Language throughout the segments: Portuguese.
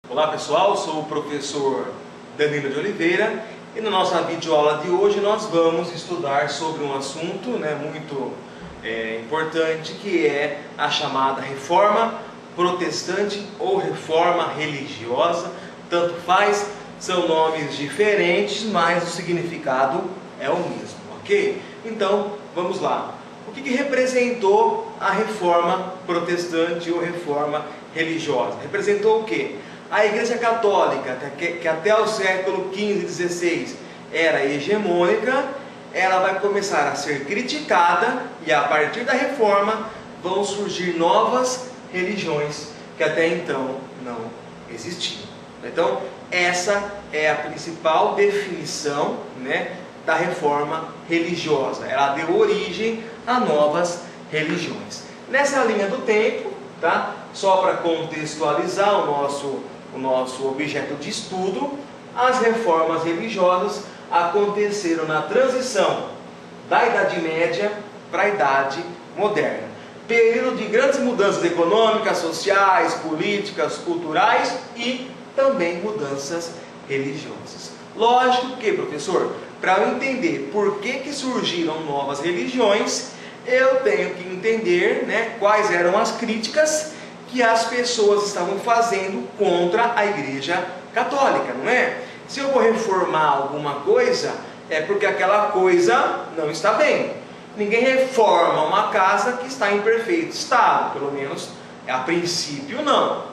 Olá pessoal, sou o professor Danilo de Oliveira e na nossa videoaula de hoje nós vamos estudar sobre um assunto muito importante, que é a chamada reforma protestante ou reforma religiosa. Tanto faz, são nomes diferentes, mas o significado é o mesmo, ok? Então vamos lá. O que representou a reforma protestante ou reforma religiosa? Representou o quê? A Igreja Católica, que até o século XV e XVI era hegemônica, ela vai começar a ser criticada e a partir da reforma vão surgir novas religiões que até então não existiam. Então essa é a principal definição da reforma religiosa. Ela deu origem a novas religiões. Nessa linha do tempo, só para contextualizar o nosso objeto de estudo, as reformas religiosas aconteceram na transição da Idade Média para a Idade Moderna. Período de grandes mudanças econômicas, sociais, políticas, culturais e também mudanças religiosas. Lógico que, professor, para eu entender por que surgiram novas religiões, eu tenho que entender quais eram as críticas que as pessoas estavam fazendo contra a Igreja Católica, não é? Se eu vou reformar alguma coisa, é porque aquela coisa não está bem. Ninguém reforma uma casa que está em perfeito estado, pelo menos a princípio não,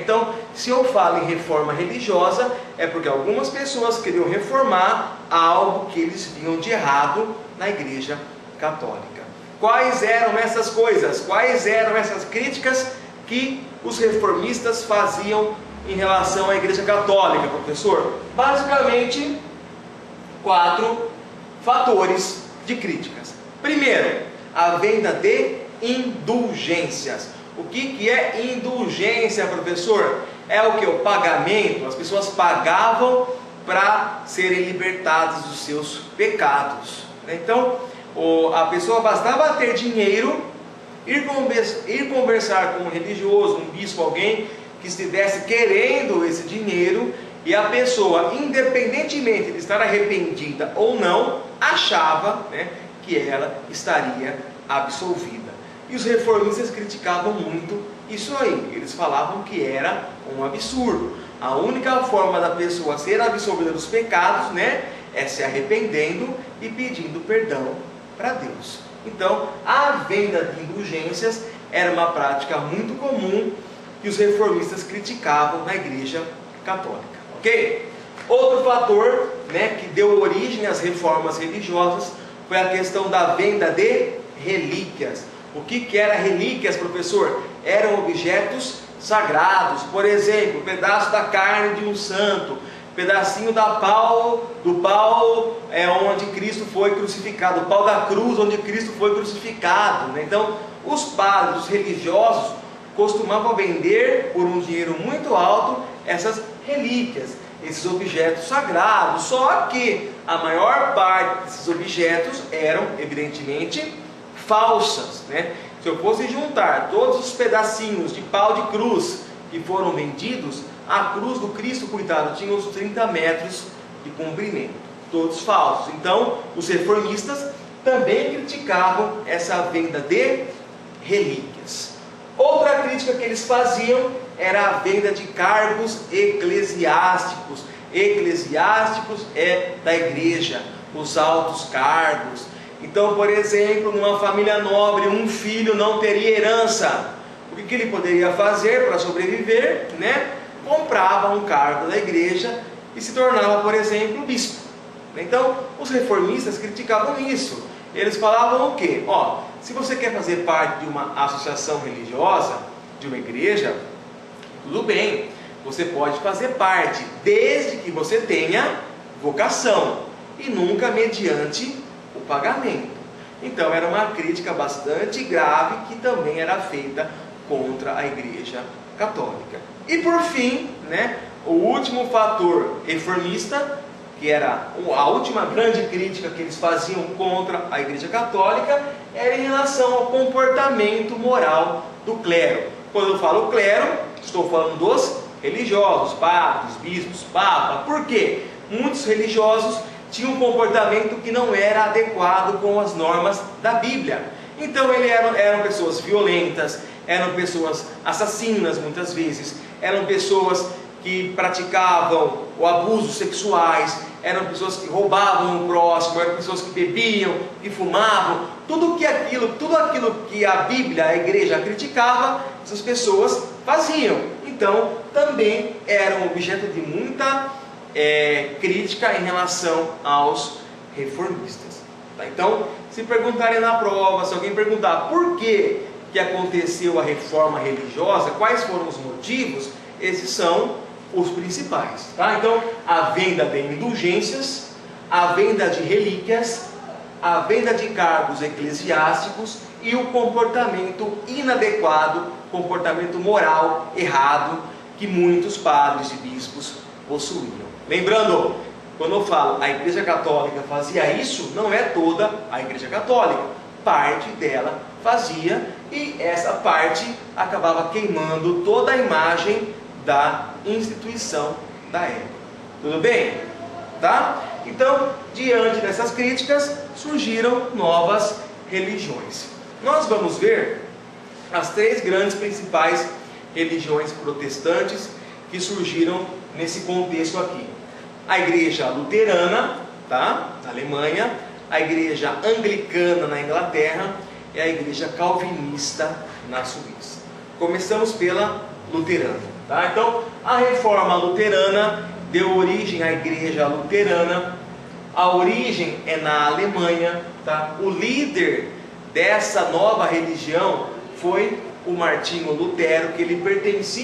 Então, se eu falo em reforma religiosa, é porque algumas pessoas queriam reformar algo que eles viam de errado na Igreja Católica. Quais eram essas coisas? Quais eram essas críticas que os reformistas faziam em relação à Igreja Católica, professor? Basicamente, 4 fatores de críticas. Primeiro, a venda de indulgências. O que é indulgência, professor? É o que? O pagamento. As pessoas pagavam para serem libertadas dos seus pecados. Então, a pessoa bastava ter dinheiro, ir conversar com um religioso, um bispo, alguém que estivesse querendo esse dinheiro, e a pessoa, independentemente de estar arrependida ou não, achava que ela estaria absolvida. E os reformistas criticavam muito isso aí. Eles falavam que era um absurdo. A única forma da pessoa ser absolvida dos pecados é se arrependendo e pedindo perdão para Deus. Então, a venda de indulgências era uma prática muito comum que os reformistas criticavam na Igreja Católica, ok? Outro fator que deu origem às reformas religiosas foi a questão da venda de relíquias. O que era relíquias, professor? Eram objetos sagrados. Por exemplo, um pedaço da carne de um santo, pedacinho do pau onde Cristo foi crucificado, o pau da cruz onde Cristo foi crucificado. Então, os padres, os religiosos, costumavam vender por um dinheiro muito alto essas relíquias, esses objetos sagrados. Só que a maior parte desses objetos eram, evidentemente, falsas. Se eu fosse juntar todos os pedacinhos de pau de cruz que foram vendidos, a cruz do Cristo, coitado, tinha uns 30 metros de comprimento, todos falsos. Então, os reformistas também criticavam essa venda de relíquias. Outra crítica que eles faziam era a venda de cargos eclesiásticos. Eclesiásticos é da igreja, os altos cargos. Então, por exemplo, numa família nobre, um filho não teria herança. O que ele poderia fazer para sobreviver? Comprava um cargo da igreja e se tornava, por exemplo, bispo. Então, os reformistas criticavam isso. Eles falavam o quê? Se você quer fazer parte de uma associação religiosa, de uma igreja, tudo bem, você pode fazer parte, desde que você tenha vocação e nunca mediante o pagamento. Então, era uma crítica bastante grave que também era feita contra a Igreja Católica. E por fim, o último fator reformista, que era a última grande crítica que eles faziam contra a Igreja Católica, era em relação ao comportamento moral do clero. Quando eu falo clero, estou falando dos religiosos, padres, bispos, papa. Por quê? Muitos religiosos tinham um comportamento que não era adequado com as normas da Bíblia. Então eram pessoas violentas, eram pessoas assassinas muitas vezes, eram pessoas que praticavam o abusos sexuais, eram pessoas que roubavam o próximo, eram pessoas que bebiam, que fumavam, tudo aquilo que a Bíblia, a igreja criticava, essas pessoas faziam. Então também eram objeto de muita crítica em relação aos reformistas. Tá? Então, se perguntarem na prova, se alguém perguntar por que aconteceu a reforma religiosa, quais foram os motivos, esses são os principais. Tá? Então, a venda de indulgências, a venda de relíquias, a venda de cargos eclesiásticos e o comportamento inadequado, comportamento moral errado que muitos padres e bispos possuíam. Lembrando, quando eu falo a Igreja Católica fazia isso, não é toda a Igreja Católica. Parte dela fazia e essa parte acabava queimando toda a imagem da instituição da época. Tudo bem? Tá? Então, diante dessas críticas, surgiram novas religiões. Nós vamos ver as três grandes principais religiões protestantes que surgiram nesse contexto aqui. A Igreja Luterana, tá? Na Alemanha, a Igreja Anglicana na Inglaterra e a Igreja Calvinista na Suíça. Começamos pela Luterana. Tá? Então, a Reforma Luterana deu origem à Igreja Luterana. A origem é na Alemanha. Tá? O líder dessa nova religião foi o Martinho Lutero, que ele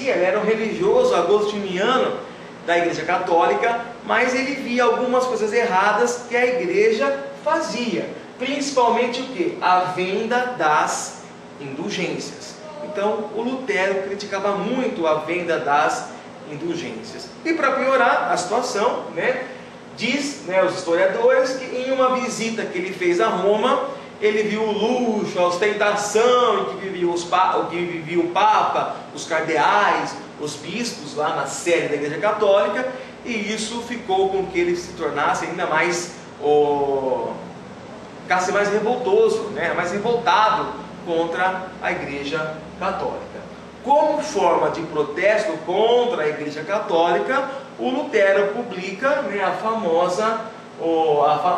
era um religioso agostiniano da Igreja Católica, mas ele via algumas coisas erradas que a Igreja fazia, principalmente o que? A venda das indulgências. Então o Lutero criticava muito a venda das indulgências. E para piorar a situação, diz os historiadores que em uma visita que ele fez a Roma, ele viu o luxo, a ostentação em que vivia o Papa, os cardeais, os bispos lá na sede da Igreja Católica, e isso ficou com que ele se tornasse ainda mais ficasse mais revoltoso, mais revoltado contra a Igreja Católica. Como forma de protesto contra a Igreja Católica, o Lutero publica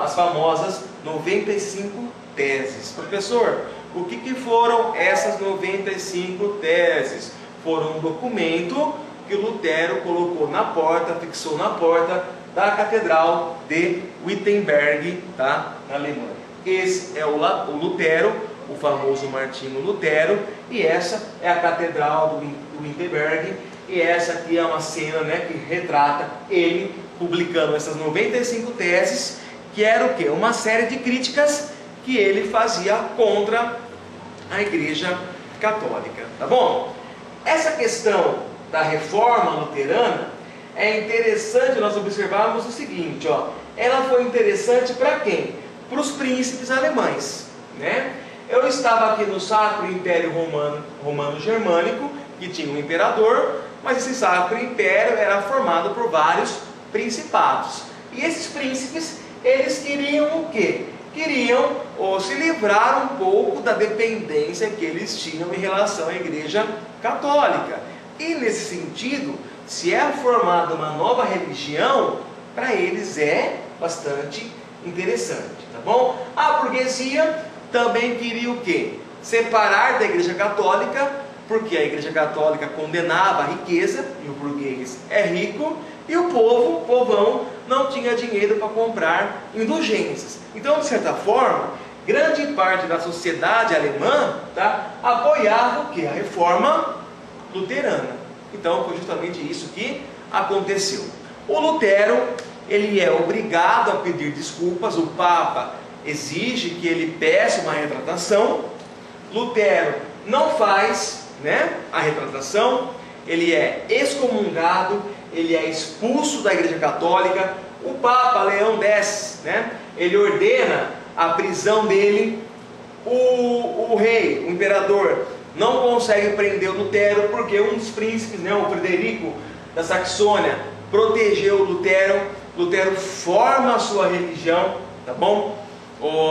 as famosas 95 teses. Professor, o que foram essas 95 teses? Foram um documento que o Lutero colocou na porta, fixou na porta da Catedral de Wittenberg, tá? Na Alemanha. Esse é o Lutero, o famoso Martinho Lutero, e essa é a Catedral do Wittenberg, e essa aqui é uma cena que retrata ele publicando essas 95 teses, que era o quê? Uma série de críticas que ele fazia contra a Igreja Católica, tá bom? Essa questão da reforma luterana é interessante nós observarmos o seguinte, ela foi interessante para quem? Para os príncipes alemães, Eu estava aqui no Sacro Império Romano Germânico, que tinha um imperador, mas esse Sacro Império era formado por vários principados. E esses príncipes, eles queriam o quê? Queriam se livrar um pouco da dependência que eles tinham em relação à Igreja Católica. E nesse sentido, se é formada uma nova religião, para eles é bastante interessante, tá bom? A burguesia também queria o quê? Separar da Igreja Católica, porque a Igreja Católica condenava a riqueza, e o burguês é rico, e o povão, não tinha dinheiro para comprar indulgências. Então, de certa forma, grande parte da sociedade alemã apoiava o quê? A reforma luterana. Então, foi justamente isso que aconteceu. O Lutero, ele é obrigado a pedir desculpas, o Papa exige que ele peça uma retratação. Lutero não faz a retratação, ele é excomungado, ele é expulso da Igreja Católica. O Papa Leão X, ele ordena a prisão dele. O rei, o imperador, não consegue prender o Lutero porque um dos príncipes, o Frederico, da Saxônia protegeu Lutero. Lutero forma a sua religião, tá bom?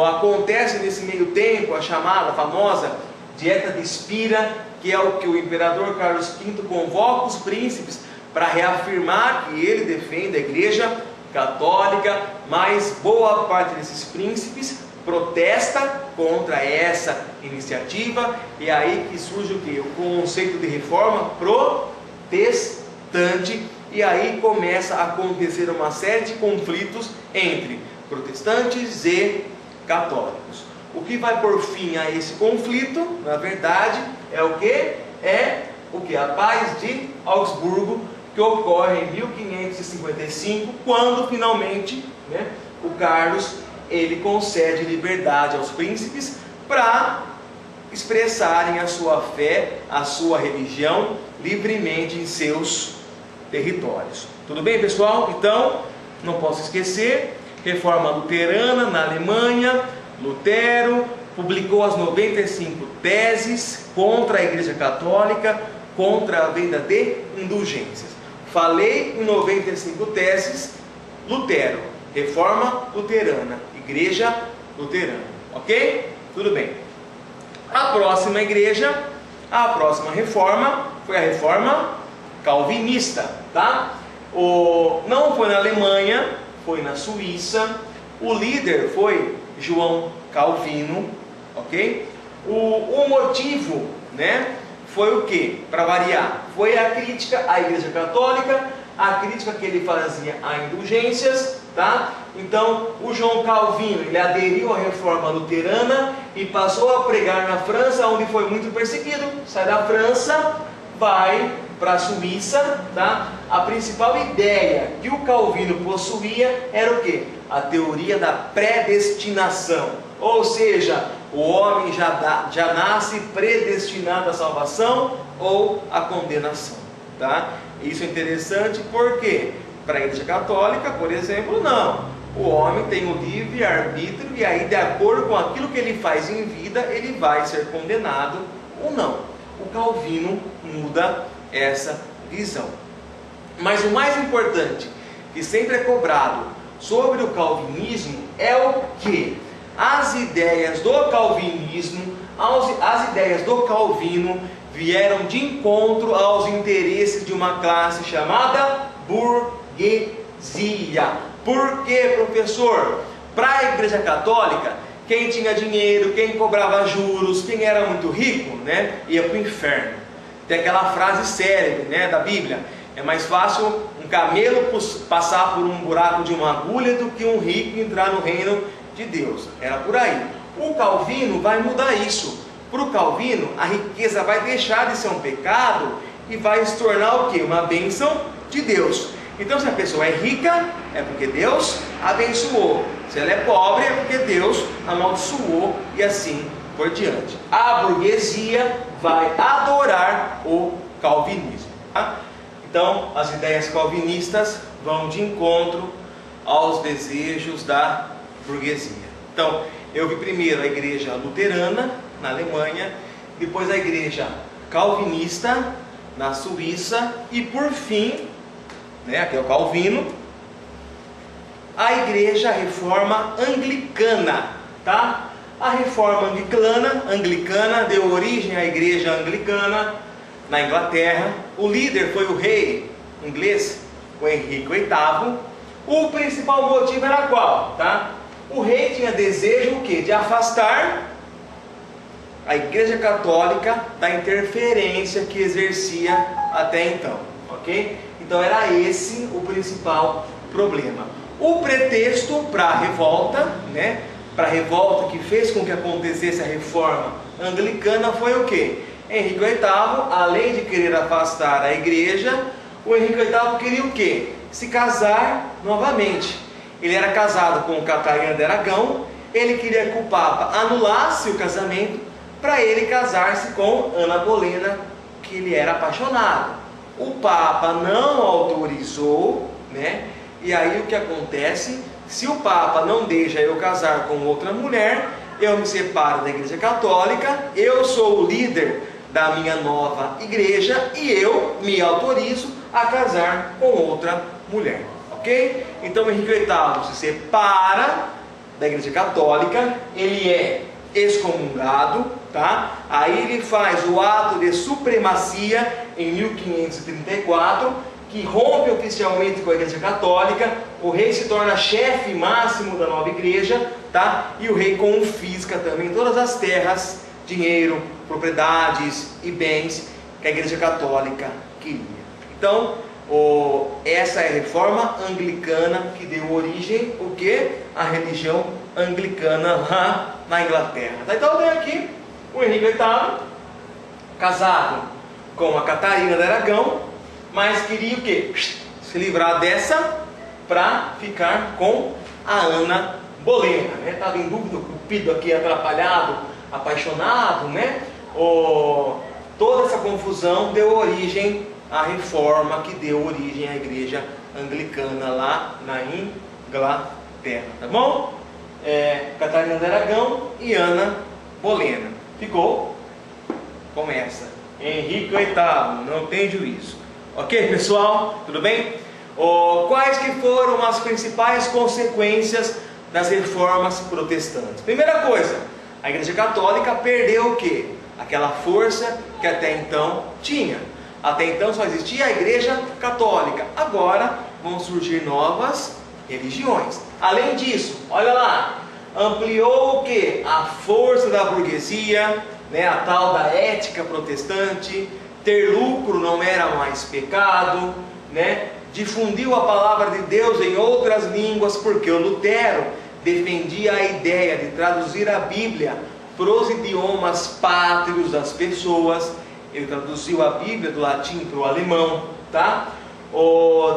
Acontece nesse meio tempo a chamada, famosa Dieta de Spira, que é o que o imperador Carlos V convoca os príncipes para reafirmar que ele defende a Igreja Católica, mas boa parte desses príncipes protesta contra essa iniciativa, e é aí que surge o que? O conceito de reforma protestante, e aí começa a acontecer uma série de conflitos entre protestantes e católicos. O que vai por fim a esse conflito, na verdade, é o que? A Paz de Augsburgo, que ocorre em 1555, quando finalmente, né, o Carlos ele concede liberdade aos príncipes para expressarem a sua fé, a sua religião livremente em seus territórios. Tudo bem, pessoal? Então, não posso esquecer, Reforma Luterana na Alemanha. Lutero publicou as 95 teses contra a Igreja Católica, contra a venda de indulgências. Falei em 95 teses. Lutero, Reforma Luterana, Igreja Luterana, ok? Tudo bem. A próxima igreja, a próxima reforma foi a Reforma Calvinista, tá? Não foi na Alemanha, foi na Suíça. O líder foi João Calvino, ok? O motivo, né, foi o que? Para variar, foi a crítica à Igreja Católica, a crítica que ele fazia a indulgências, tá? Então, o João Calvino, ele aderiu à Reforma Luterana e passou a pregar na França, onde foi muito perseguido. Sai da França, vai para a Suíça, tá? A principal ideia que o Calvino possuía era o que? A teoria da predestinação, ou seja, o homem já nasce predestinado à salvação ou à condenação, tá? Isso é interessante porque para a Igreja Católica, por exemplo, não. O homem tem o livre-arbítrio e aí, de acordo com aquilo que ele faz em vida, ele vai ser condenado ou não. O Calvino muda essa visão. Mas o mais importante, que sempre é cobrado sobre o calvinismo, é o que? As ideias do calvinismo, as ideias do Calvino vieram de encontro aos interesses de uma classe chamada burguesia. Por quê, professor? Para a Igreja Católica, quem tinha dinheiro, quem cobrava juros, quem era muito rico, né, ia para o inferno. Tem aquela frase célebre, né, da Bíblia: é mais fácil um camelo passar por um buraco de uma agulha do que um rico entrar no reino de Deus. Era por aí. O Calvino vai mudar isso. Para o Calvino, a riqueza vai deixar de ser um pecado e vai se tornar o quê? Uma bênção de Deus. Então, se a pessoa é rica, é porque Deus abençoou. Se ela é pobre, é porque Deus amaldiçoou, e assim por diante. A burguesia vai adorar o calvinismo, tá? Então, as ideias calvinistas vão de encontro aos desejos da burguesia. Então, eu vi primeiro a igreja luterana na Alemanha, depois a igreja calvinista na Suíça e, por fim, né, aqui é o Calvino, a igreja reforma anglicana, tá? A reforma anglicana deu origem à igreja anglicana na Inglaterra. O líder foi o rei inglês, o Henrique VIII. O principal motivo era qual, tá? O rei tinha desejo o quê? De afastar a Igreja Católica da interferência que exercia até então, ok? Então era esse o principal problema. O pretexto para a revolta, né? Para a revolta que fez com que acontecesse a reforma anglicana foi o quê? Henrique VIII, além de querer afastar a igreja, o Henrique VIII queria o quê? Se casar novamente. Ele era casado com Catarina de Aragão, ele queria que o Papa anulasse o casamento para ele casar-se com Ana Bolena, que ele era apaixonado. O Papa não autorizou, né? E aí o que acontece? Se o Papa não deixa eu casar com outra mulher, eu me separo da Igreja Católica, eu sou o líder da minha nova igreja e eu me autorizo a casar com outra mulher, ok? Então Henrique VIII se separa da Igreja Católica, ele é excomungado, tá? Aí ele faz o ato de supremacia em 1534, que rompe oficialmente com a Igreja Católica. O rei se torna chefe máximo da nova igreja, tá? E o rei confisca também todas as terras, dinheiro, propriedades e bens que a Igreja Católica queria. Então, essa é a reforma anglicana que deu origem o que? A religião anglicana lá na Inglaterra. Então tem aqui o Henrique VIII, casado com a Catarina de Aragão, mas queria o que? Se livrar dessa para ficar com a Ana Bolena, né? Estava em dúvida, o Cupido aqui atrapalhado, apaixonado, né? Toda essa confusão deu origem à reforma que deu origem à igreja anglicana lá na Inglaterra, tá bom? Catarina de Aragão e Ana Bolena. Ficou? Começa. Henrique VIII, não tem juízo. Ok, pessoal? Tudo bem? Quais que foram as principais consequências das reformas protestantes? Primeira coisa, a Igreja Católica perdeu o quê? Aquela força que até então tinha. Até então só existia a Igreja Católica. Agora vão surgir novas religiões. Além disso, olha lá, ampliou o quê? A força da burguesia, né? A tal da ética protestante. Ter lucro não era mais pecado, né? Difundiu a palavra de Deus em outras línguas, porque o Lutero defendia a ideia de traduzir a Bíblia para os idiomas pátrios das pessoas. Ele traduziu a Bíblia do latim para o alemão, tá?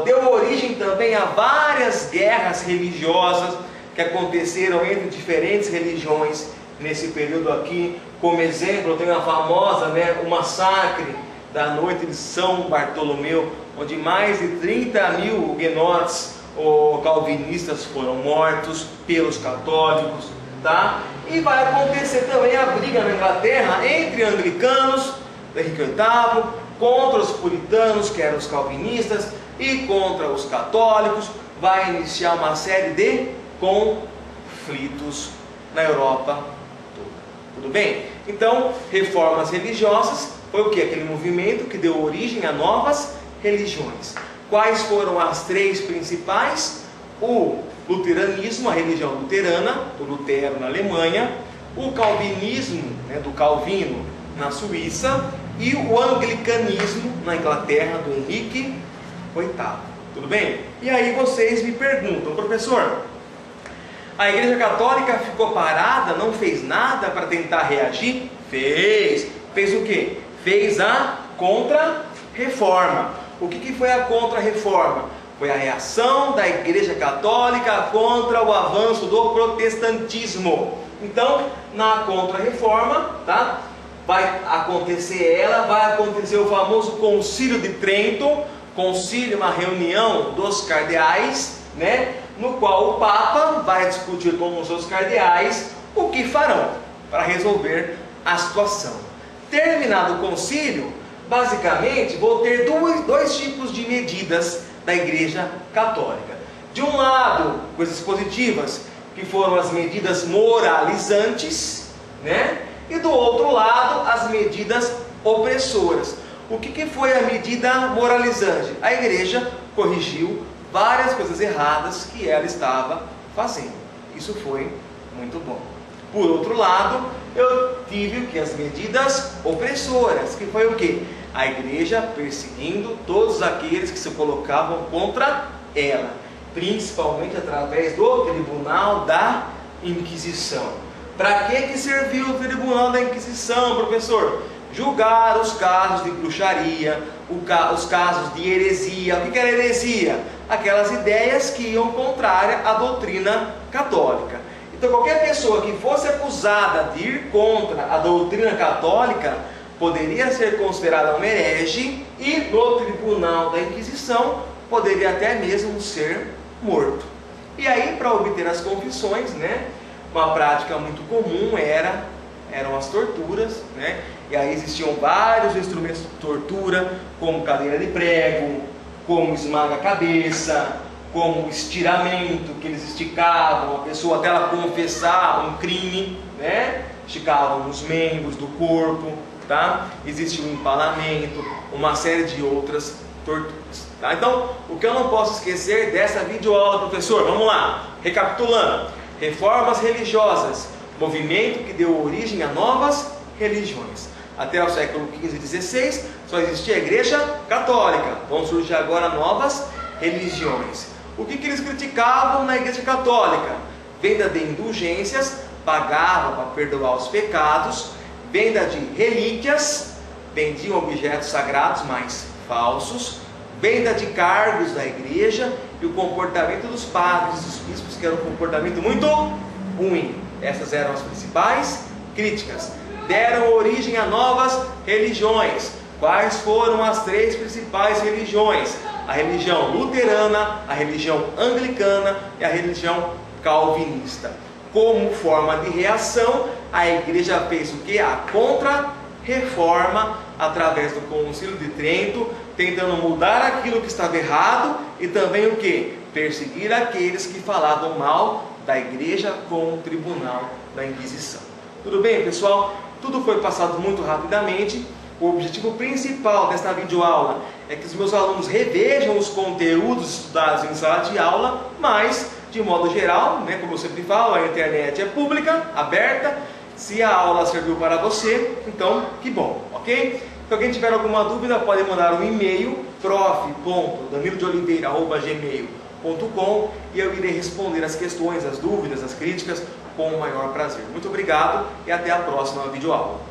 Deu origem também a várias guerras religiosas que aconteceram entre diferentes religiões nesse período aqui. Como exemplo, eu tenho a famosa, né, o massacre da noite de São Bartolomeu, onde mais de 30 mil huguenotes ou calvinistas foram mortos pelos católicos, tá? E vai acontecer também a briga na Inglaterra entre anglicanos, Henrique VIII, contra os puritanos, que eram os calvinistas, e contra os católicos. Vai iniciar uma série de conflitos na Europa toda. Tudo bem? Então, reformas religiosas foi o que? Aquele movimento que deu origem a novas religiões. Quais foram as três principais? O luteranismo, a religião luterana, do Lutero na Alemanha, o calvinismo, né, do Calvino na Suíça, e o anglicanismo na Inglaterra, do Henrique VIII. Tudo bem? E aí vocês me perguntam, professor, a Igreja Católica ficou parada, não fez nada para tentar reagir? Fez. Fez o quê? Fez a Contra-Reforma. O que foi a Contra-Reforma? Foi a reação da Igreja Católica contra o avanço do protestantismo. Então, na Contra-Reforma, tá? Vai acontecer o famoso Concílio de Trento. Concílio, uma reunião dos cardeais, né? No qual o Papa vai discutir com os seus cardeais o que farão para resolver a situação. Terminado o concílio, basicamente vou ter dois tipos de medidas da Igreja Católica. De um lado, coisas positivas, que foram as medidas moralizantes, né? E do outro lado, as medidas opressoras. O que foi a medida moralizante? A Igreja corrigiu várias coisas erradas que ela estava fazendo. Isso foi muito bom. Por outro lado, eu tive que as medidas opressoras, que foi o que? A Igreja perseguindo todos aqueles que se colocavam contra ela, principalmente através do Tribunal da Inquisição. Para que serviu o Tribunal da Inquisição, professor? Julgar os casos de bruxaria, os casos de heresia. O que era heresia? Aquelas ideias que iam contrária à doutrina católica. Então qualquer pessoa que fosse acusada de ir contra a doutrina católica poderia ser considerada um herege e no Tribunal da Inquisição poderia até mesmo ser morto. E aí, para obter as confissões, né, uma prática muito comum eram as torturas, né? E aí existiam vários instrumentos de tortura, como cadeira de prego, como esmaga a cabeça, como estiramento, que eles esticavam a pessoa até ela confessar um crime, né? Esticavam os membros do corpo, tá? Existe o empalamento, uma série de outras torturas, tá? Então, o que eu não posso esquecer dessa videoaula, professor, vamos lá, recapitulando: reformas religiosas, movimento que deu origem a novas religiões. Até o século XV e XVI só existia a Igreja Católica, vão surgir agora novas religiões. O que eles criticavam na Igreja Católica? Venda de indulgências, pagava para perdoar os pecados, venda de relíquias, vendiam objetos sagrados, mas falsos, venda de cargos da igreja e o comportamento dos padres e dos bispos, que era um comportamento muito ruim. Essas eram as principais críticas. Deram origem a novas religiões. Quais foram as 3 principais religiões? A religião luterana, a religião anglicana e a religião calvinista. Como forma de reação, a igreja fez o que? A contra-reforma, através do Concílio de Trento, tentando mudar aquilo que estava errado e também o que? Perseguir aqueles que falavam mal da igreja com o tribunal da Inquisição. Tudo bem, pessoal? Tudo foi passado muito rapidamente. O objetivo principal desta videoaula é que os meus alunos revejam os conteúdos estudados em sala de aula, mas, de modo geral, né, como eu sempre falo, a internet é pública, aberta. Se a aula serviu para você, então que bom, ok? Se alguém tiver alguma dúvida, pode mandar um e-mail, prof.danilodeoliveira@gmail.com, e eu irei responder as questões, as dúvidas, as críticas com o maior prazer. Muito obrigado e até a próxima videoaula.